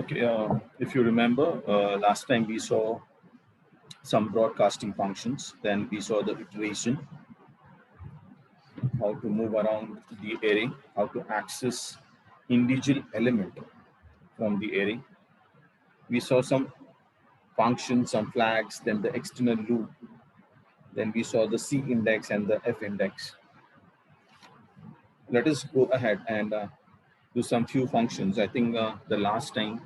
Okay, if you remember, last time we saw some broadcasting functions, then we saw the iteration, how to move around the array, how to access individual element from the array. We saw some functions, some flags, then the external loop, then we saw the C index and the F index. Let us go ahead and do some few functions. I think the last time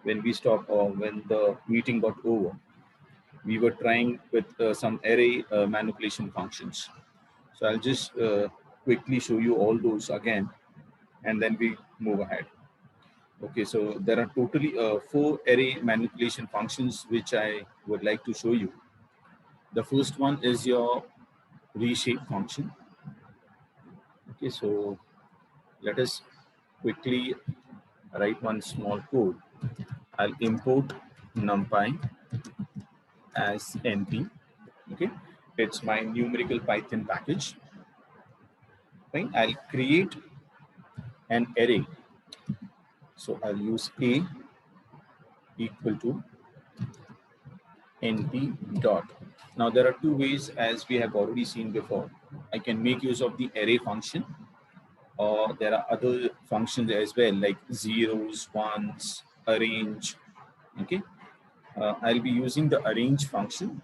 when we stopped or when the meeting got over, we were trying with some array manipulation functions. So I'll just quickly show you all those again, and then we move ahead. Okay, so there are totally 4 array manipulation functions which I would like to show you. The first one is your reshape function. Okay, so let us quickly write one small code. I'll import numpy as np. Okay, it's my numerical Python package. Right? I'll create an array. So I'll use a equal to np dot. Now there are 2 ways, as we have already seen before. I can make use of the array function, or there are other functions as well, like zeros, ones, arrange. Okay, I'll be using the arrange function,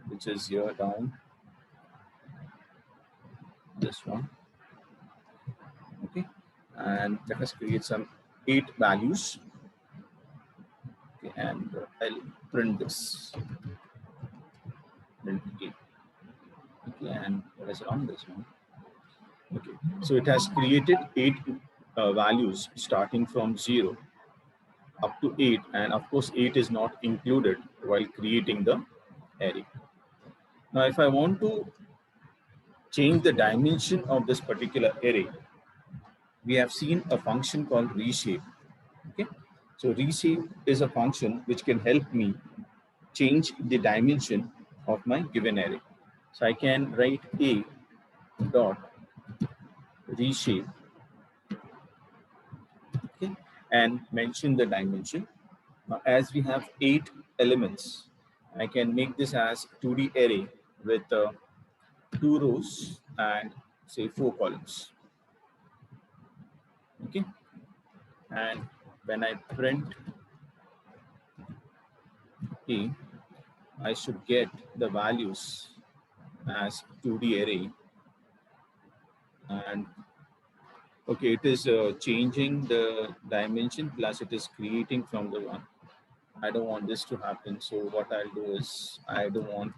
which is here down, this one. Okay, and let us create some 8 values. Okay, and I'll print this. Print 8. Okay, and let us run this one. Okay, so it has created 8 values starting from 0 up to 8, and of course 8 is not included while creating the array. Now if I want to change the dimension of this particular array, we have seen a function called reshape. Okay, so reshape is a function which can help me change the dimension of my given array. So I can write a dot reshape, okay, and mention the dimension. Now, as we have 8 elements, I can make this as 2D array with 2 rows and say 4 columns. Okay, and when I print a, I should get the values as 2D array. And okay, it is changing the dimension, plus it is creating from the one. I don't want this to happen. So what I'll do is, I don't want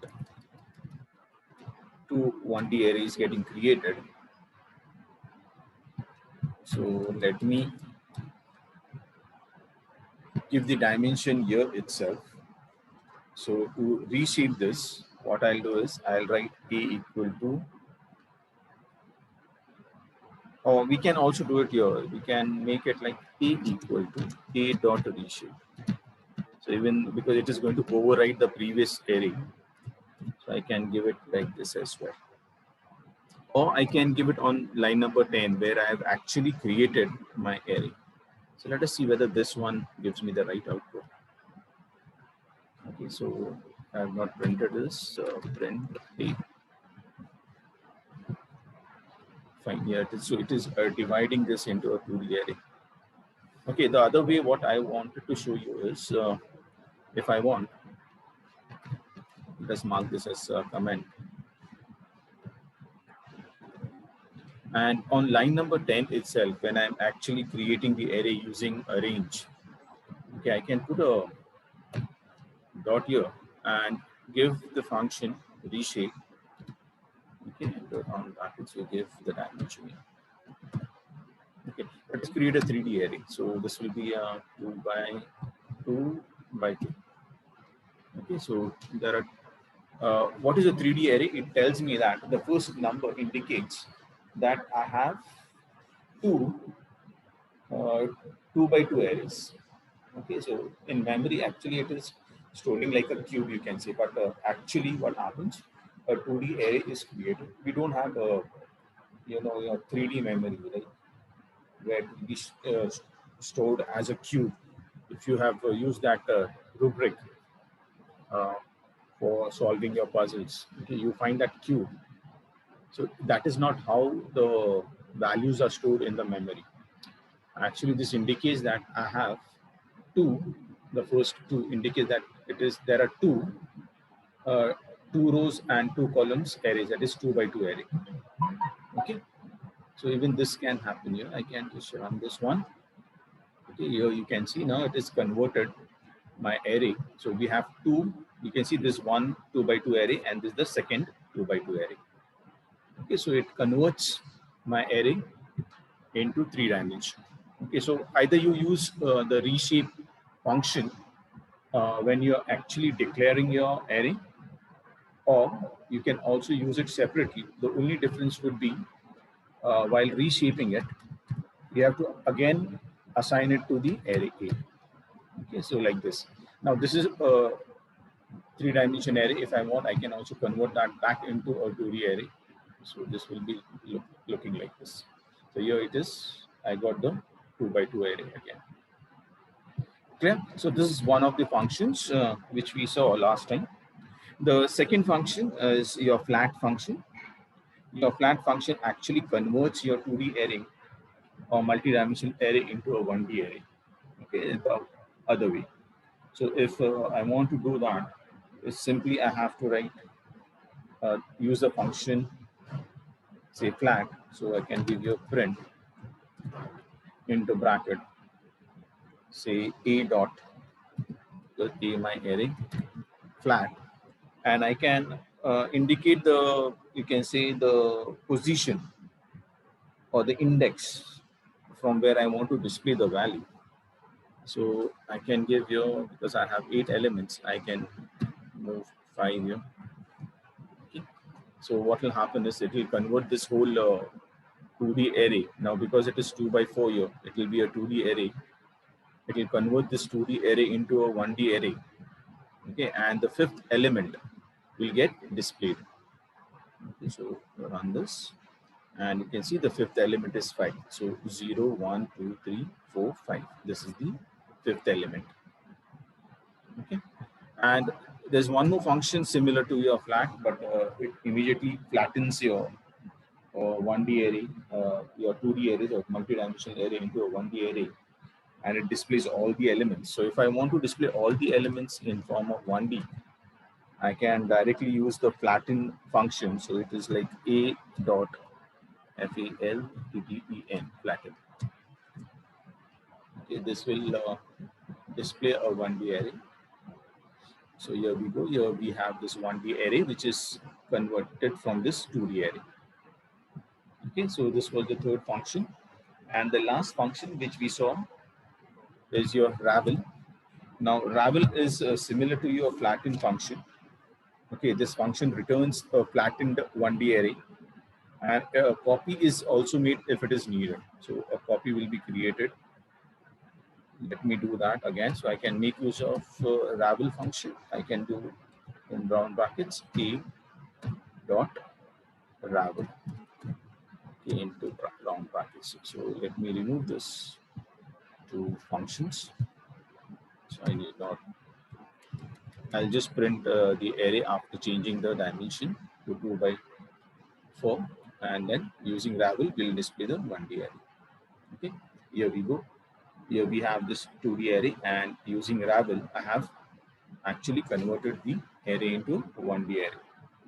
2 1D arrays getting created. So let me give the dimension here itself. So to reshape this, what I'll do is I'll write a equal to, or we can also do it here. We can make it like a equal to a dot reshape. So even because it is going to overwrite the previous array, so I can give it like this as well. Or I can give it on line number 10 where I have actually created my array. So let us see whether this one gives me the right output. Okay, so I have not printed this, print a. Fine, yeah, so it is dividing this into a 2D array. Okay, the other way what I wanted to show you is, if I want, let's mark this as a comment. And on line number 10 itself, when I'm actually creating the array using arrange, okay, I can put a dot here and give the function reshape. Okay, and on brackets we give the dimension here. Okay, let's create a 3D array. So this will be a 2 by 2 by 2. Okay, so there are what is a 3D array? It tells me that the first number indicates that I have two uh, 2 by 2 arrays. Okay, so in memory, actually it is storing like a cube, you can say, but actually what happens, a 2D array is created. We don't have a, a 3D memory, right, where it will be stored as a cube. if you have used that rubric for solving your puzzles, okay, you find that cube. So that is not how the values are stored in the memory. Actually, this indicates that I have two. The first two indicate that there are uh, two rows and two columns arrays. That is 2 by 2 array. Okay. So even this can happen here. I can just run this one. Okay. Here you can see now it is converted my array. So we have two. You can see this one 2 by 2 array and this is the second 2 by 2 array. Okay. So it converts my array into 3 dimensions. Okay, so either you use the reshape function when you're actually declaring your array, or you can also use it separately. The only difference would be while reshaping it, you have to again assign it to the array A. Okay, so like this. Now this is a 3-dimension array. If I want, I can also convert that back into a 2D array. So this will be looking like this. So here it is. I got the 2 by 2 array again. Clear? So this is one of the functions which we saw last time. The second function is your flat function. Your flat function actually converts your 2D array or multi-dimensional array into a 1D array. Okay, the other way. So if I want to do that, it's simply I have to write use a function, say flat, so I can give you a print into bracket, say a dot a my array flat, and I can indicate the, you can say the position or the index from where I want to display the value. So I can give you, because I have 8 elements, I can move 5 here. Okay. So what will happen is it will convert this whole 2D array. Now because it is 2 by 4 here, it will be a 2D array. It will convert this 2D array into a 1D array. Okay, and the 5th element will get displayed. Okay, so run this, and you can see the 5th element is 5. So 0, 1, 2, 3, 4, 5. This is the 5th element. Okay, and there's one more function similar to your flat, but it immediately flattens your 1D array, your 2D array or multi-dimensional array into a 1D array, and it displays all the elements. So if I want to display all the elements in form of 1D, I can directly use the flatten function. So it is like a dot FALTTEN, flatten. Okay, this will display a 1D array. So here we go. Here we have this 1D array which is converted from this 2D array. Okay, so this was the third function, and the last function which we saw is your ravel. Now ravel is similar to your flatten function. Okay, this function returns a flattened 1D array, and a copy is also made if it is needed. So a copy will be created. Let me do that again. So I can make use of ravel function. I can do in round brackets a dot ravel into round brackets. So let me remove this two functions. So I need not. I'll just print the array after changing the dimension to 2 by 4, and then using ravel will display the 1D array. Okay, here we go. Here we have this 2D array, and using ravel I have actually converted the array into 1D array.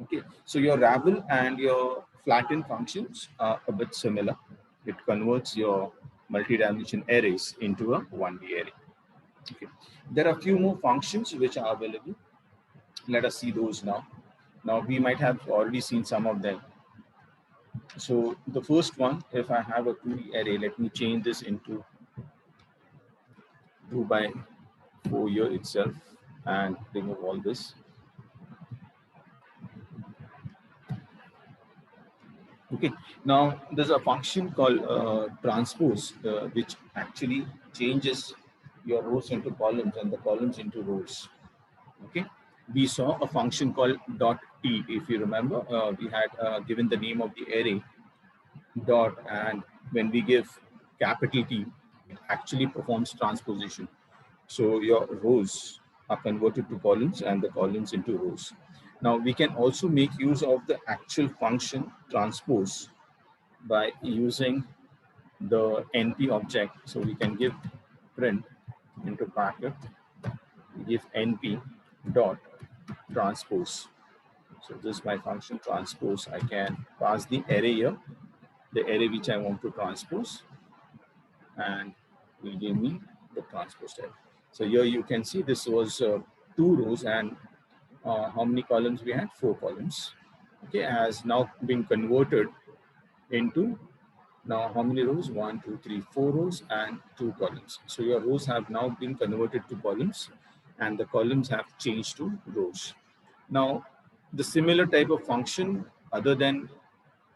Okay, so your ravel and your flatten functions are a bit similar. It converts your multi-dimension arrays into a 1D array. Okay, there are a few more functions which are available. Let us see those now. Now we might have already seen some of them. So the first one, if I have a 2D array, let me change this into 2 by 4 here itself and remove all this. Okay, now there's a function called transpose, which actually changes your rows into columns and the columns into rows. Okay, we saw a function called dot t. If you remember, we had given the name of the array dot, and when we give capital T, it actually performs transposition. So your rows are converted to columns and the columns into rows. Now we can also make use of the actual function transpose by using the NP object. So we can give print into bracket, we give NP dot transpose. So this is my function transpose. I can pass the array here, the array which I want to transpose, and will give me the transpose array. So here you can see this was 2 rows and how many columns we had? 4 columns. Okay, has now been converted into now how many rows? 1, 2, 3, 4 rows and 2 columns. So your rows have now been converted to columns and the columns have changed to rows. Now the similar type of function other than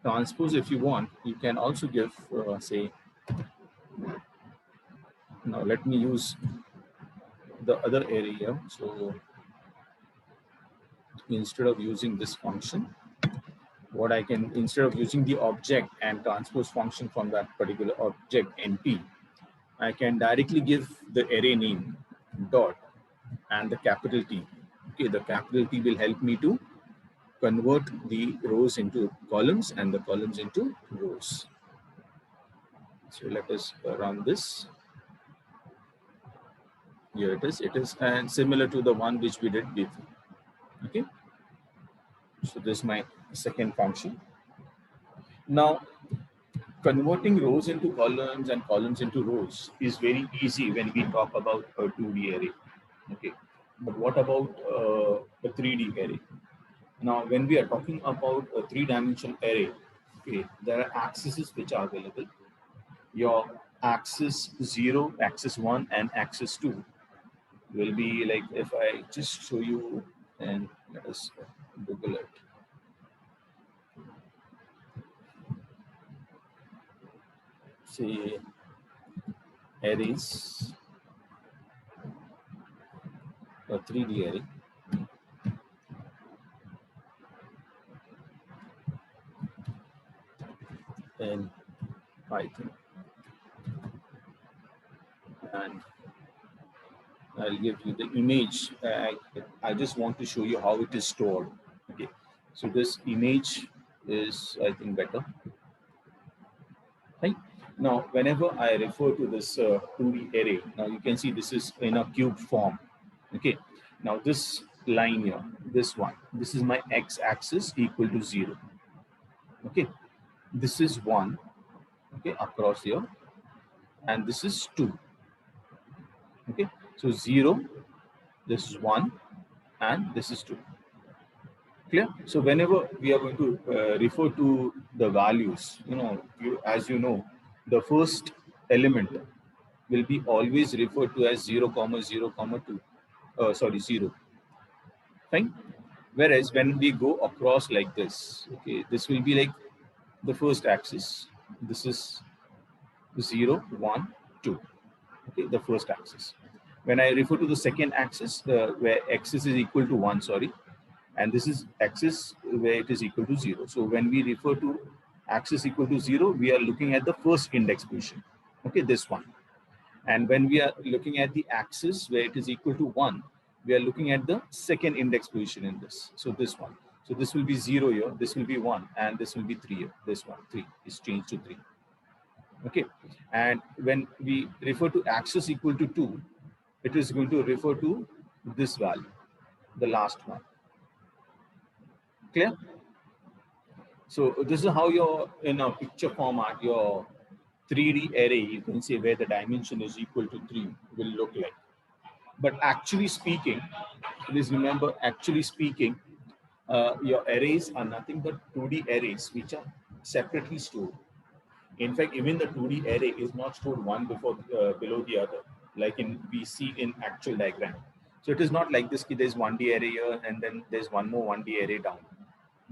transpose, if you want, you can also give say, now let me use the other area. So instead of using this function, what I can, instead of using the object and transpose function from that particular object NP, I can directly give the array name dot and the capital T. Okay, the capital T will help me to convert the rows into columns and the columns into rows. So let us run this. Here it is. It is and similar to the one which we did before. Okay. So this is my second function. Now, converting rows into columns and columns into rows is very easy when we talk about a 2D array. Okay. But what about a 3D array? Now, when we are talking about a 3-dimensional array, okay, there are axes which are available. Your axis 0, axis 1, and axis 2 will be like, if I just show you and let us Google it. Say arrays, a 3D array. In Python, and I'll give you the image. I just want to show you how it is stored. Okay, so this image is, I think, better. Right now, whenever I refer to this 2D array, now you can see this is in a cube form. Okay, now this line here, this one, this is my x-axis equal to 0. Okay, this is 1. Okay, across here, and this is 2. Okay, so 0, this is 1, and this is 2. Clear? So whenever we are going to refer to the values, as you know, the first element will be always referred to as 0, 0, 2. Sorry, 0. Fine. Whereas when we go across like this, okay, this will be like the first axis. This is 0, 1, 2. Okay, the first axis. When I refer to the second axis, where axis is equal to 1, sorry, and this is axis where it is equal to 0. So when we refer to axis equal to 0, we are looking at the first index position. Okay, this one. And when we are looking at the axis where it is equal to 1, we are looking at the second index position in this. So this one. So this will be 0 here, this will be 1, and this will be 3 here. This one, 3 is changed to 3. Okay, and when we refer to axis equal to 2, it is going to refer to this value, the last one. Clear? So this is how your, in a picture format, your 3D array, you can say, where the dimension is equal to 3 will look like. But actually speaking, please remember, actually speaking, your arrays are nothing but 2D arrays which are separately stored. In fact, even the 2D array is not stored one below the other, like we see in actual diagram. So it is not like this, there's 1D array here and then there's one more 1D array down.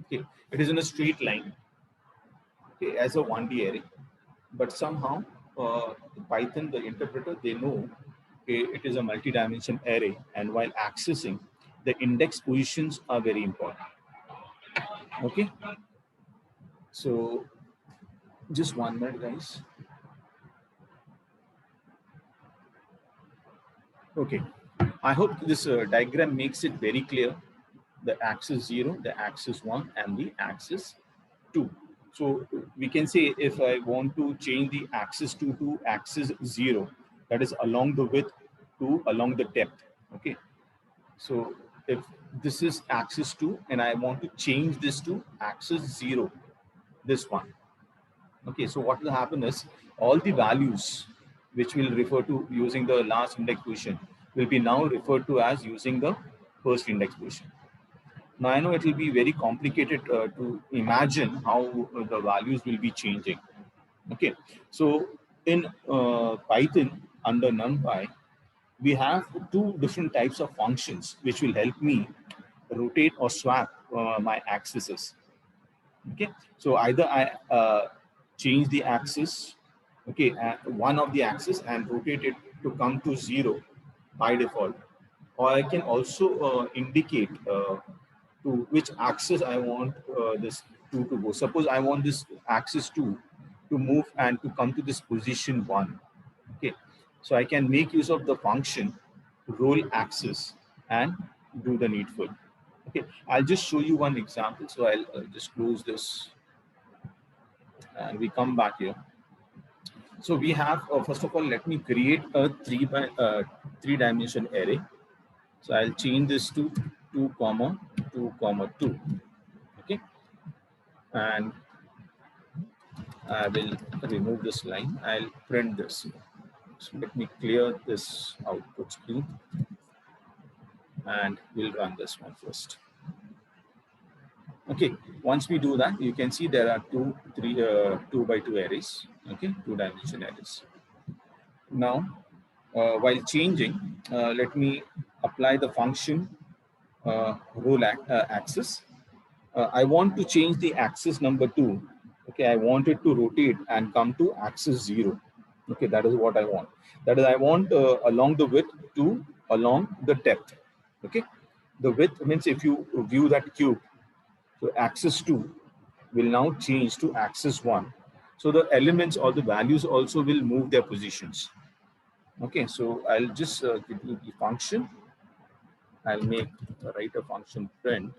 Okay, it is in a straight line, okay, as a 1D array. But somehow Python, the interpreter, they know, okay, it is a multi-dimension array, and while accessing, the index positions are very important. Okay, so just 1 minute, guys. Okay, I hope this diagram makes it very clear. The axis 0, the axis 1, and the axis 2. So we can say if I want to change the axis 2 to axis 0, that is along the width to along the depth. Okay, so if this is axis 2 and I want to change this to axis 0, this one. Okay, so what will happen is all the values which we'll refer to using the last index position will be now referred to as using the first index position. Now I know it will be very complicated to imagine how the values will be changing. Okay, so in Python under NumPy, we have two different types of functions which will help me rotate or swap my axes. Okay, so either I change the axis, okay, one of the axis and rotate it to come to 0 by default, or I can also indicate to which axis I want this 2 to go. Suppose I want this axis 2 to move and to come to this position 1. Okay, so I can make use of the function roll axis and do the needful. Okay, I'll just show you one example. So I'll just close this and we come back here. So we have, first of all, let me create a three dimension array. So I'll change this to 2 comma 2 comma 2. Okay, and I will remove this line. I'll print this. So let me clear this output screen and we'll run this one first. Okay, once we do that, you can see there are 2 by 2 arrays. Okay, 2 dimension arrays. Now, while changing, let me apply the function roll axis. I want to change the axis number 2. Okay, I want it to rotate and come to axis 0. Okay, that is what I want. That is, I want along the width to along the depth. Okay, the width means if you view that cube, so axis 2 will now change to axis 1. So the elements or the values also will move their positions. Okay, so I'll just give you the function. I'll write a function print.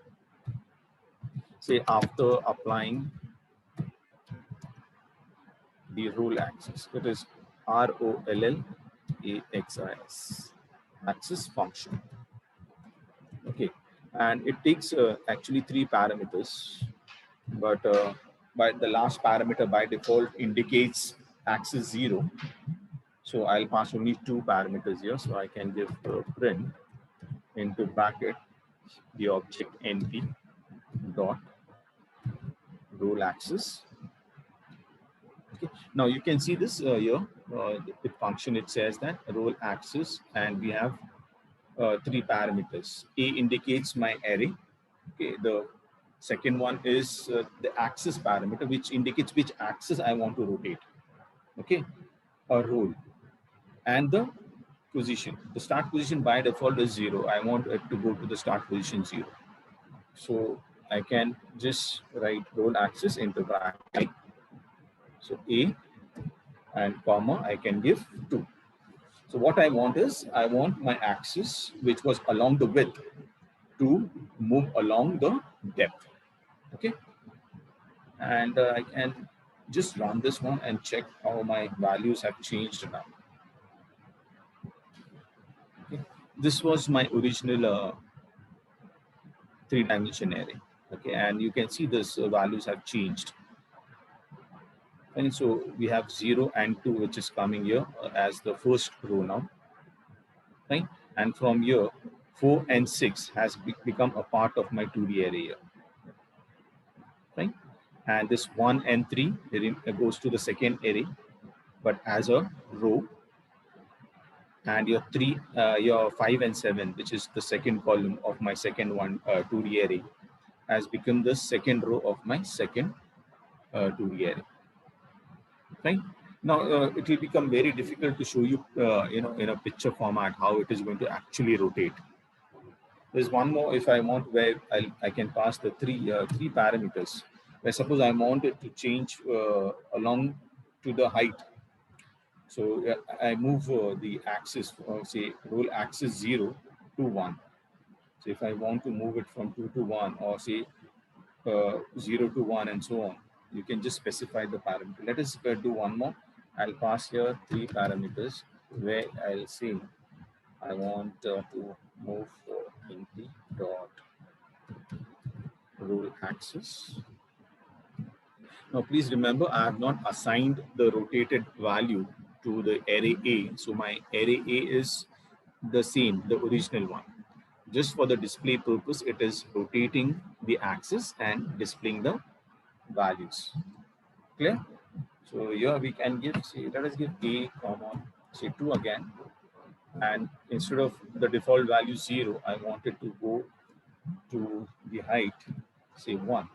Say after applying the roll axis, it is ROLLAXIS axis function. Okay, and it takes actually 3 parameters, but by the last parameter by default indicates axis 0. So I'll pass only 2 parameters here. So I can give print into bracket the object np dot roll axis. Okay. Now you can see this here. The function, it says that roll axis, and we have 3 parameters. A indicates my array. Okay. The second one is the axis parameter, which indicates which axis I want to rotate. Okay, a roll, and the position. The start position by default is 0. I want it to go to the start position 0. So I can just write roll axis into bracket. So A and comma, I can give 2. So what I want is, I want my axis, which was along the width, to move along the depth. Okay. And I can just run this one and check how my values have changed now. Okay. This was my original 3-dimension array. Okay, and you can see this values have changed. And so we have 0 and 2, which is coming here as the first row now. Right? And from here, 4 and 6 has become a part of my 2D array here. Right? And this 1 and 3 goes to the second array, but as a row. And your 5 and 7, which is the second column of my second 2D array, has become the second row of my second 2D array. Right? Now it will become very difficult to show you, in a picture format how it is going to actually rotate. There's one more if I want, where I can pass the three parameters. Where suppose I want it to change along to the height. So I move the axis, say roll axis 0 to 1. So if I want to move it from 2 to 1, or say 0 to 1 and so on, you can just specify the parameter. Let us do one more. I'll pass here 3 parameters where I'll say I want to move int dot roll axis. Now please remember, I have not assigned the rotated value to the array A. So my array A is the same, the original one. Just for the display purpose, it is rotating the axis and displaying the values. Clear? So here we can give, say, let us give A comma, say 2 again. And instead of the default value 0, I wanted to go to the height, say 1.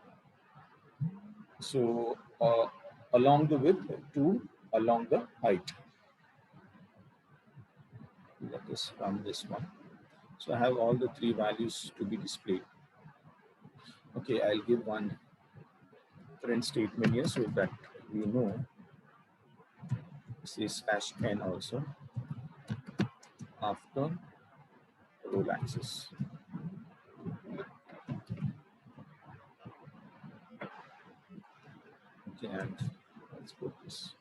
So along the width, 2 along the height. Let us run this one. So I have all the 3 values to be displayed. Okay, I'll give one print statement here so that we know. Say /n also after roll axis. Okay, and let's put this.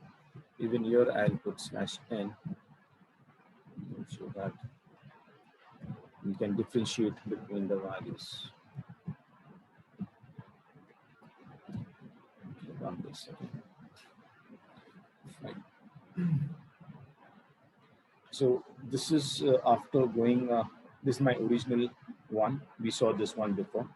Even here I'll put /n so that we can differentiate between the values. Okay, run this. Fine. So this is after going, this is my original one. We saw this one before.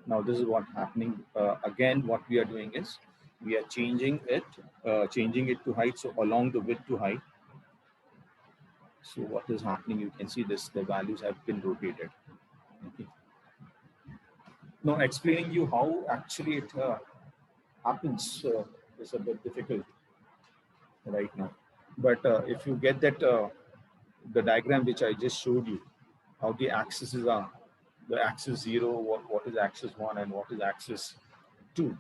Now this is what happening. Again, what we are doing is we are changing it to height. So along the width to height. So what is happening? You can see this, the values have been rotated. Okay. Now explaining you how actually it happens is a bit difficult right now. But if you get that, the diagram which I just showed you, how the axes are, the axis 0, what is axis 1 and what is axis 2,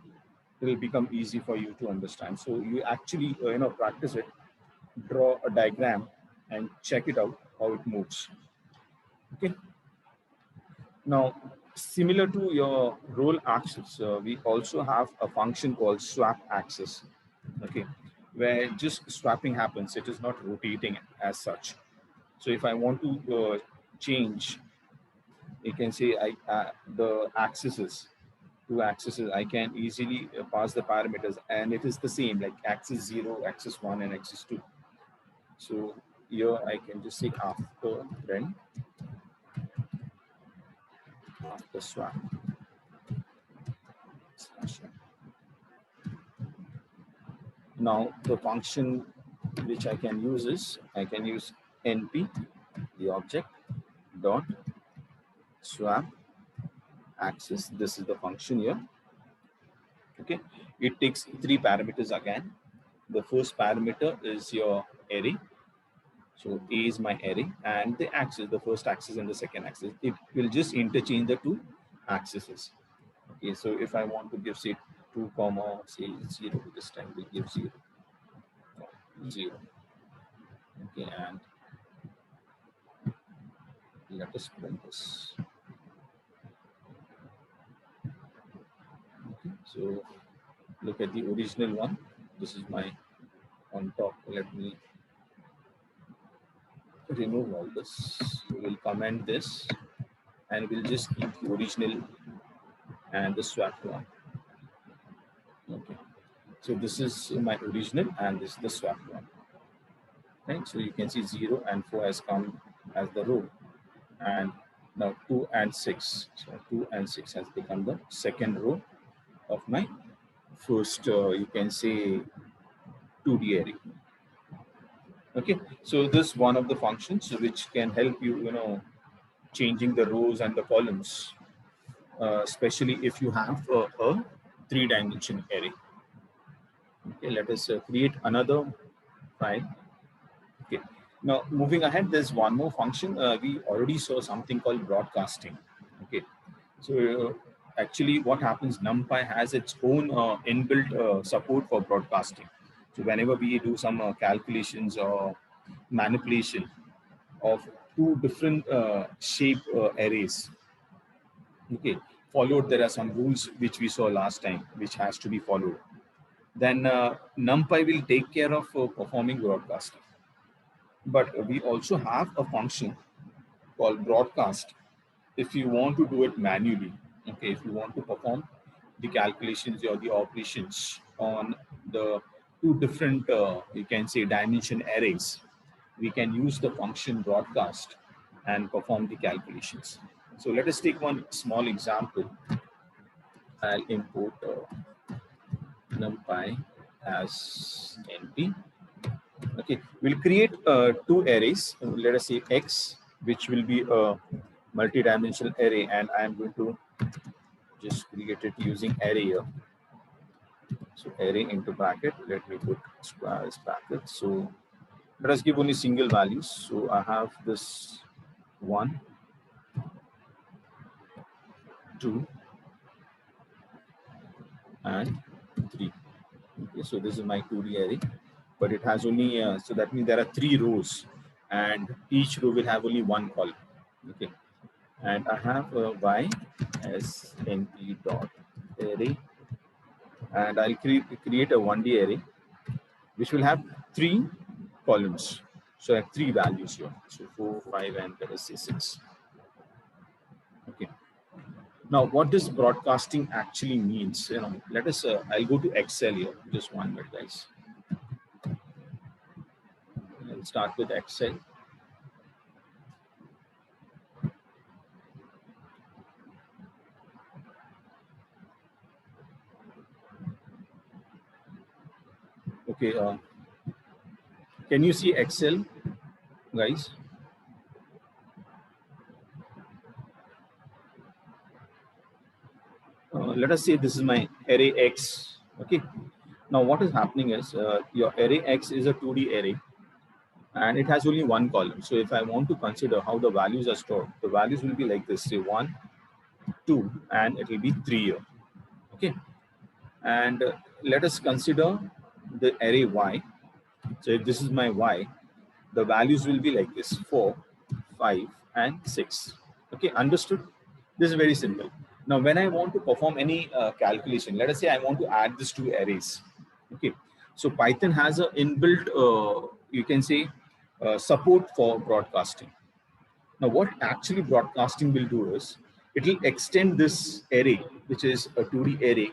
it will become easy for you to understand. So you actually practice it, draw a diagram and check it out how it moves. Okay. Now similar to your roll axis, we also have a function called swap axis. Okay, where just swapping happens, it is not rotating as such. So if I want to change, you can say the axes, 2 axes, I can easily pass the parameters, and it is the same like axis 0, axis 1 and axis 2. So here I can just say after run, after swap. Now the function which I can use is, I can use np, the object, dot swap axis. This is the function here. Okay, it takes 3 parameters again. The first parameter is your array. So A is my array, and the axis, the first axis and the second axis. It will just interchange the 2 axes. Okay, so if I want to give, say, 2 comma, say 0, this time we give 0. 0. Okay, and let us print this. Okay, so look at the original one. This is my on top. Let me remove all this. We will comment this, and we'll just keep the original and the swap one. Okay, so this is my original and this is the swap one. Right, so you can see 0 and 4 has come as the row, and now 2 and 6. So 2 and 6 has become the second row of my first, you can say, 2D array. Okay, so this is one of the functions which can help you, changing the rows and the columns, especially if you have a 3-dimensional array. Okay, let us create another file. Okay, now moving ahead, there's one more function. We already saw something called broadcasting. Okay, so actually what happens, NumPy has its own inbuilt support for broadcasting. So whenever we do some calculations or manipulation of two different shape arrays, okay, followed, there are some rules which we saw last time, which has to be followed. Then NumPy will take care of performing broadcasting. But we also have a function called broadcast if you want to do it manually. Okay, if you want to perform the calculations or the operations on the two different, you can say, dimension arrays, we can use the function broadcast and perform the calculations. So let us take one small example. I'll import NumPy as NP. Okay, we'll create two arrays. Let us say X, which will be a multi-dimensional array, and I'm going to just create it using array here. So array into bracket, let me put squares bracket. So let us give only single values. So I have this 1, 2, and 3. Okay, so this is my 2D array, but it has only, so that means there are 3 rows and each row will have only 1 column. Okay, and I have y as np dot array, and I'll create a 1D array which will have 3 columns. So I have 3 values here. So 4, 5, and let us say 6. Okay. Now, what does broadcasting actually means? You know, let us. I'll go to Excel here. Just 1 minute, guys. I'll start with Excel. Okay. Can you see Excel, guys? Let us say this is my array X. Okay. Now, what is happening is your array X is a 2D array, and it has only 1 column. So if I want to consider how the values are stored, the values will be like this: say 1, 2, and it will be 3 here. Okay. And let us consider the array Y. So if this is my Y, the values will be like this: 4, 5, and 6. Okay, understood? This is very simple. Now, when I want to perform any calculation, let us say I want to add these two arrays. Okay, so Python has an inbuilt, you can say, support for broadcasting. Now, what actually broadcasting will do is it will extend this array, which is a 2D array,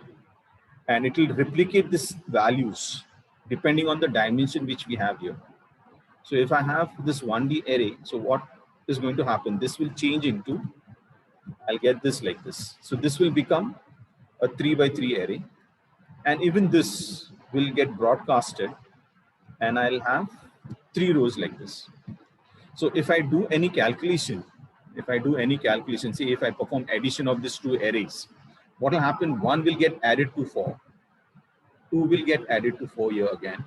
and it will replicate these values depending on the dimension which we have here. So if I have this 1D array, so what is going to happen? This will change into, I'll get this like this. So this will become a 3 by 3 array, and even this will get broadcasted, and I'll have 3 rows like this. So if I do any calculation, say if I perform addition of these 2 arrays, what will happen? 1 will get added to 4, 2 will get added to 4 here again,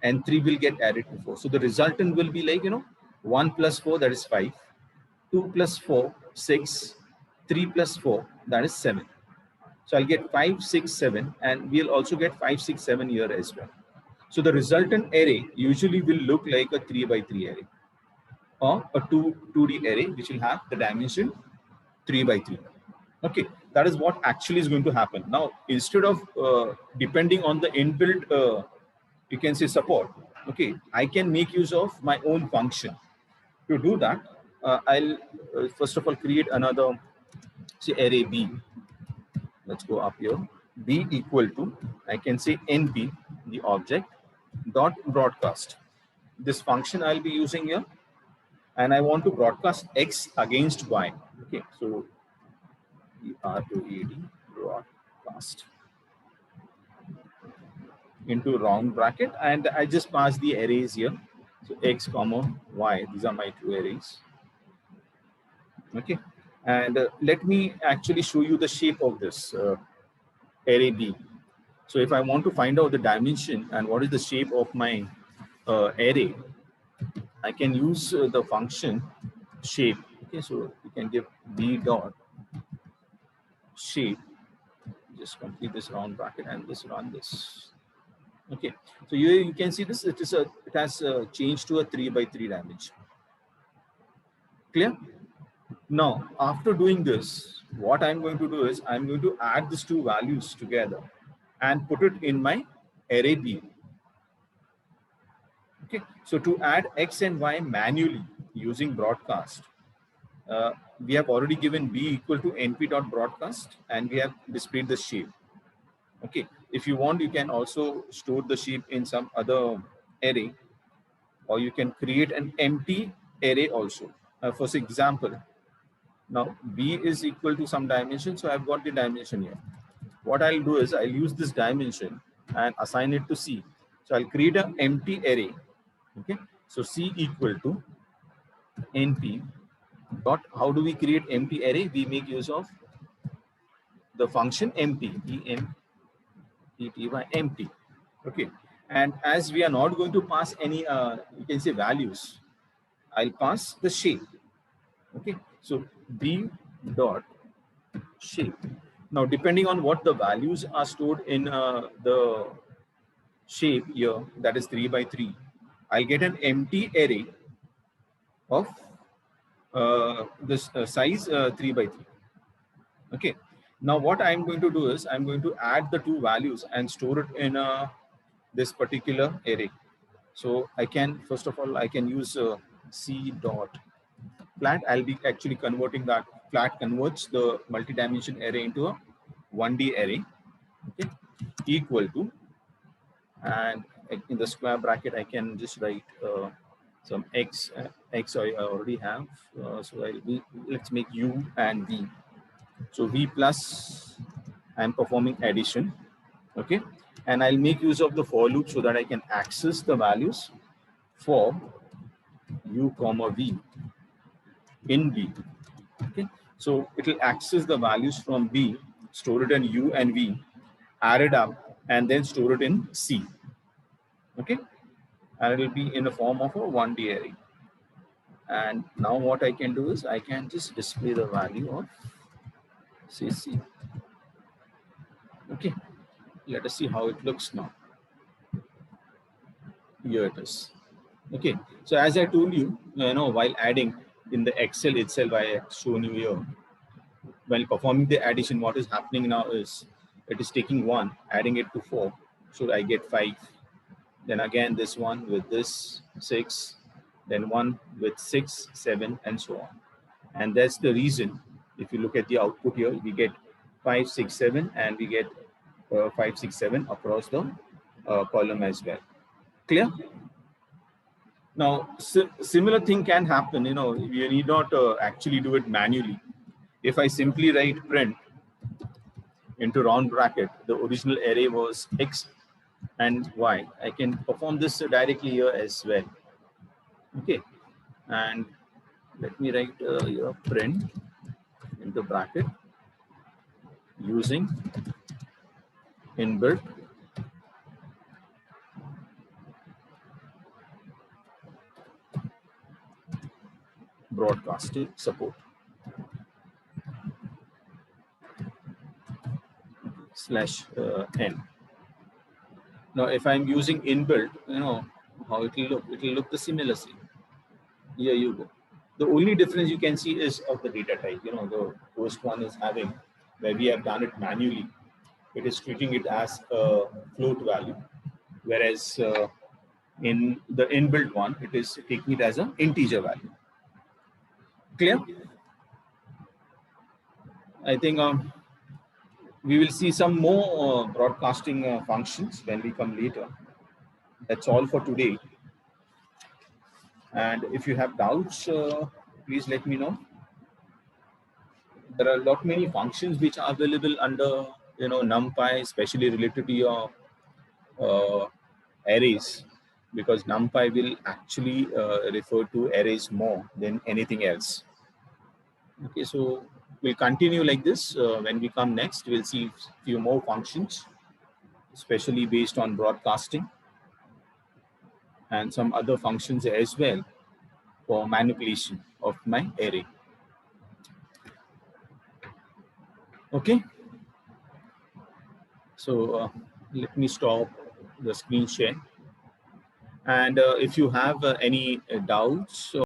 and 3 will get added to 4. So the resultant will be like, 1 plus 4, that is 5, 2 plus 4, 6, 3 plus 4, that is 7. So I'll get 5, 6, 7, and we'll also get 5, 6, 7 here as well. So the resultant array usually will look like a 3 by 3 array or a 2D array, which will have the dimension 3 by 3. Okay, that is what actually is going to happen. Now, instead of depending on the inbuilt, you can say support, okay, I can make use of my own function. To do that, I'll first of all create another, say, array B. Let's go up here. B equal to, I can say NP, the object, dot broadcast. This function I'll be using here, and I want to broadcast X against Y. Okay, so BROAD broadcast into round bracket, and I just pass the arrays here. So X comma Y, these are my 2 arrays. Okay, and let me actually show you the shape of this array B. So if I want to find out the dimension and what is the shape of my array, I can use the function shape. Okay, so you can give B dot shape, just complete this round bracket and just run this. Okay, so you can see this. It has changed to a 3 by 3 dimension. Clear? Now, after doing this, what I'm going to do is I'm going to add these two values together and put it in my array B. Okay, so to add X and Y manually using broadcast, we have already given B equal to np.broadcast and we have displayed the shape. Okay, if you want, you can also store the shape in some other array, or you can create an empty array also. For example, now B is equal to some dimension, so I've got the dimension here. What I'll do is I'll use this dimension and assign it to C. So I'll create an empty array. Okay, so C equal to np dot. How do we create empty array? We make use of the function empty, empty. Okay, and as we are not going to pass any, you can say values, I'll pass the shape. Okay, so B dot shape. Now, depending on what the values are stored in the shape here, that is 3 by 3, I'll get an empty array of this size 3 by 3. Okay. Now, what I'm going to do is I'm going to add the two values and store it in this particular array. So I can, first of all, I can use C dot flat. I'll be actually converting that. Flat converts the multi-dimension array into a 1D array. Okay, equal to, and in the square bracket I can just write some x. X I already have, so let's make u and v. So v plus, I'm performing addition. Okay, and I'll make use of the for loop so that I can access the values for u comma v in B. Okay, so it will access the values from B, store it in U and V, add it up, and then store it in C. Okay, and it will be in the form of a 1D array. And now what I can do is I can just display the value of, say, C. Okay, let us see how it looks now. Here it is. Okay, so as I told you, while adding in the Excel itself, I have shown you here. While performing the addition, what is happening now is it is taking 1, adding it to 4. So I get 5. Then again, this one with this 6, then 1 with 6, 7, and so on. And that's the reason, if you look at the output here, we get 5, 6, 7, and we get 5, 6, 7 across the column as well. Clear? Now, similar thing can happen. You need not actually do it manually. If I simply write print into round bracket, the original array was X and Y, I can perform this directly here as well. Okay, and let me write your print into bracket using inbuilt broadcasting support /n. Now, if I'm using inbuilt, how it will look. It will look the similar same. Here you go. The only difference you can see is of the data type. The first one is having, where we have done it manually, it is treating it as a float value, whereas in the inbuilt one, it is taking it as an integer value. Clear? I think we will see some more broadcasting functions when we come later. That's all for today. And if you have doubts, please let me know. There are a lot many functions which are available under NumPy, especially related to your arrays, because NumPy will actually refer to arrays more than anything else. Okay, so we'll continue like this. When we come next, we'll see a few more functions, especially based on broadcasting, and some other functions as well for manipulation of my array. Okay, so let me stop the screen share. And if you have any doubts